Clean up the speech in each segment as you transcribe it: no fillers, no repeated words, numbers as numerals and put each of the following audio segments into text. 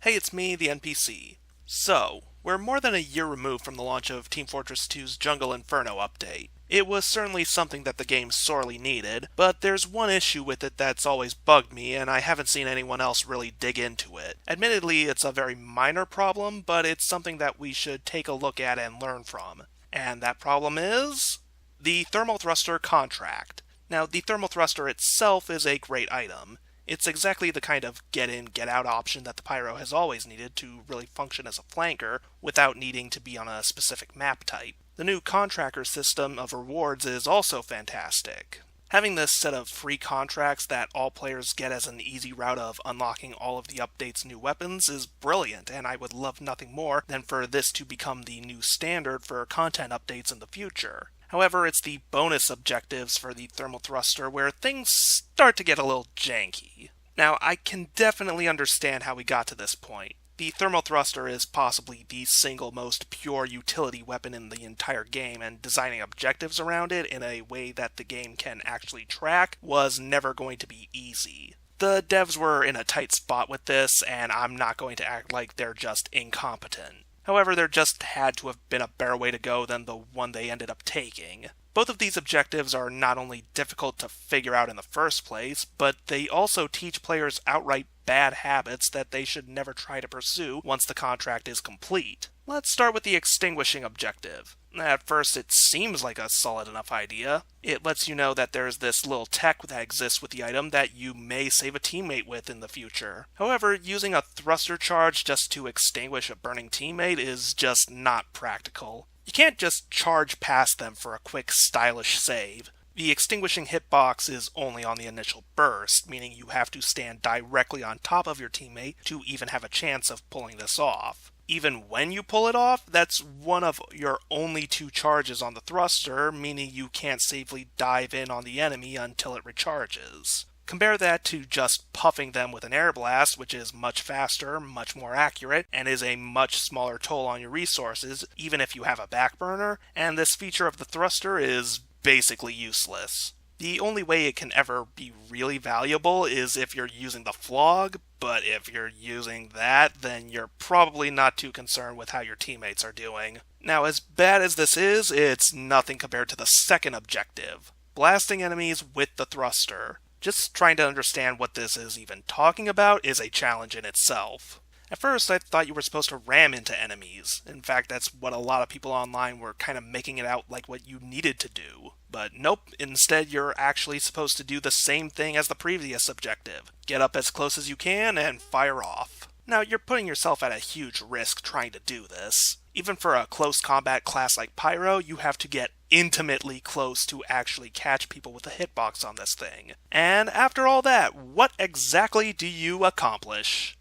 Hey, it's me, the NPC. So, we're more than a year removed from the launch of Team Fortress 2's Jungle Inferno update. It was certainly something that the game sorely needed, but there's one issue with it that's always bugged me, and I haven't seen anyone else really dig into it. Admittedly, it's a very minor problem, but it's something that we should take a look at and learn from. And that problem is the Thermal Thruster Contract. Now, the Thermal Thruster itself is a great item. It's exactly the kind of get-in, get-out option that the Pyro has always needed to really function as a flanker without needing to be on a specific map type. The new contractor system of rewards is also fantastic. Having this set of free contracts that all players get as an easy route of unlocking all of the update's new weapons is brilliant, and I would love nothing more than for this to become the new standard for content updates in the future. However, it's the bonus objectives for the Thermal Thruster where things start to get a little janky. Now, I can definitely understand how we got to this point. The Thermal Thruster is possibly the single most pure utility weapon in the entire game, and designing objectives around it in a way that the game can actually track was never going to be easy. The devs were in a tight spot with this, and I'm not going to act like they're just incompetent. However, there just had to have been a better way to go than the one they ended up taking. Both of these objectives are not only difficult to figure out in the first place, but they also teach players outright bad habits that they should never try to pursue once the contract is complete. Let's start with the extinguishing objective. At first, it seems like a solid enough idea. It lets you know that there's this little tech that exists with the item that you may save a teammate with in the future. However, using a thruster charge just to extinguish a burning teammate is just not practical. You can't just charge past them for a quick, stylish save. The extinguishing hitbox is only on the initial burst, meaning you have to stand directly on top of your teammate to even have a chance of pulling this off. Even when you pull it off, that's one of your only two charges on the thruster, meaning you can't safely dive in on the enemy until it recharges. Compare that to just puffing them with an air blast, which is much faster, much more accurate, and is a much smaller toll on your resources, even if you have a backburner, and this feature of the thruster is basically useless. The only way it can ever be really valuable is if you're using the flog, but if you're using that, then you're probably not too concerned with how your teammates are doing. Now, as bad as this is, it's nothing compared to the second objective, blasting enemies with the thruster. Just trying to understand what this is even talking about is a challenge in itself. At first, I thought you were supposed to ram into enemies. In fact, that's what a lot of people online were kind of making it out like what you needed to do. But nope, instead you're actually supposed to do the same thing as the previous objective. Get up as close as you can and fire off. Now, you're putting yourself at a huge risk trying to do this. Even for a close combat class like Pyro, you have to get intimately close to actually catch people with a hitbox on this thing. And after all that, what exactly do you accomplish?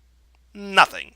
Nothing.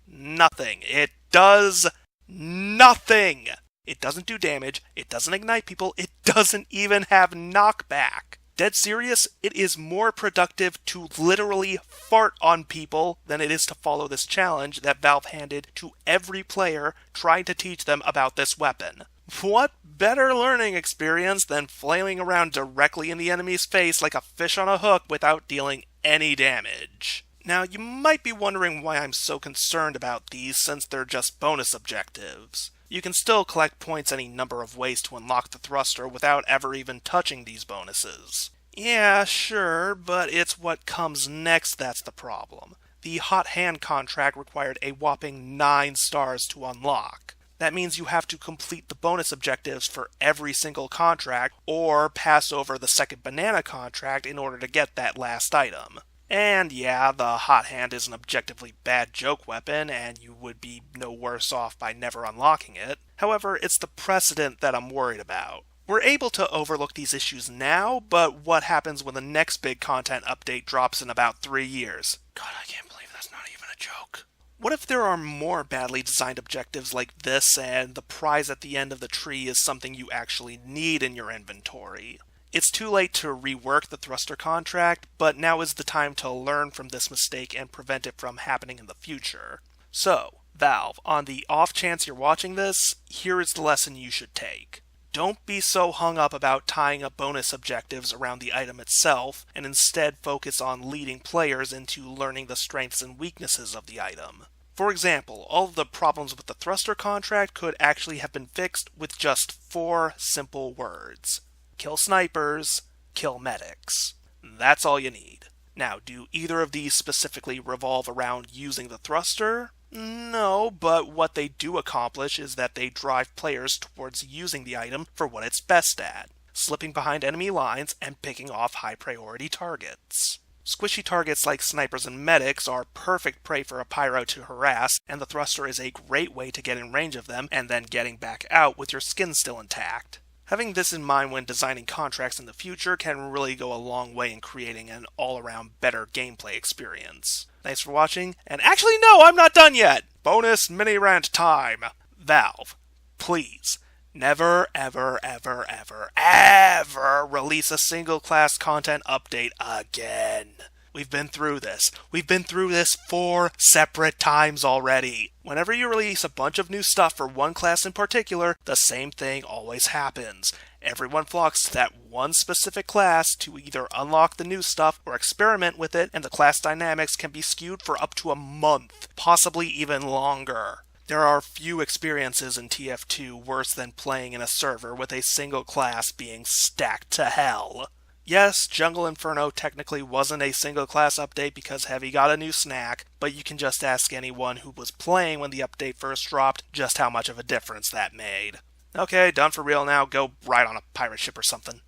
Nothing. It does nothing. It doesn't do damage, it doesn't ignite people, it doesn't even have knockback. Dead serious, it is more productive to literally fart on people than it is to follow this challenge that Valve handed to every player trying to teach them about this weapon. What better learning experience than flailing around directly in the enemy's face like a fish on a hook without dealing any damage? Now, you might be wondering why I'm so concerned about these since they're just bonus objectives. You can still collect points any number of ways to unlock the thruster without ever even touching these bonuses. Yeah, sure, but it's what comes next that's the problem. The Hot Hand contract required a whopping 9 stars to unlock. That means you have to complete the bonus objectives for every single contract, or pass over the second banana contract in order to get that last item. And yeah, the Hot Hand is an objectively bad joke weapon, and you would be no worse off by never unlocking it. However, it's the precedent that I'm worried about. We're able to overlook these issues now, but what happens when the next big content update drops in about 3 years? God, I can't believe that's not even a joke. What if there are more badly designed objectives like this, and the prize at the end of the tree is something you actually need in your inventory? It's too late to rework the thruster contract, but now is the time to learn from this mistake and prevent it from happening in the future. So, Valve, on the off chance you're watching this, here is the lesson you should take. Don't be so hung up about tying up bonus objectives around the item itself, and instead focus on leading players into learning the strengths and weaknesses of the item. For example, all of the problems with the thruster contract could actually have been fixed with just 4 simple words. Kill snipers, kill medics. That's all you need. Now, do either of these specifically revolve around using the thruster? No, but what they do accomplish is that they drive players towards using the item for what it's best at, slipping behind enemy lines and picking off high priority targets. Squishy targets like snipers and medics are perfect prey for a pyro to harass, and the thruster is a great way to get in range of them and then getting back out with your skin still intact. Having this in mind when designing contracts in the future can really go a long way in creating an all-around better gameplay experience. Thanks for watching, and actually no, I'm not done yet! Bonus mini rant time! Valve, please, never ever ever ever ever release a single class content update again. We've been through this. We've been through this 4 separate times already. Whenever you release a bunch of new stuff for one class in particular, the same thing always happens. Everyone flocks to that one specific class to either unlock the new stuff or experiment with it, and the class dynamics can be skewed for up to a month, possibly even longer. There are few experiences in TF2 worse than playing in a server with a single class being stacked to hell. Yes, Jungle Inferno technically wasn't a single class update because Heavy got a new snack, but you can just ask anyone who was playing when the update first dropped just how much of a difference that made. Okay, done for real now, go ride on a pirate ship or something.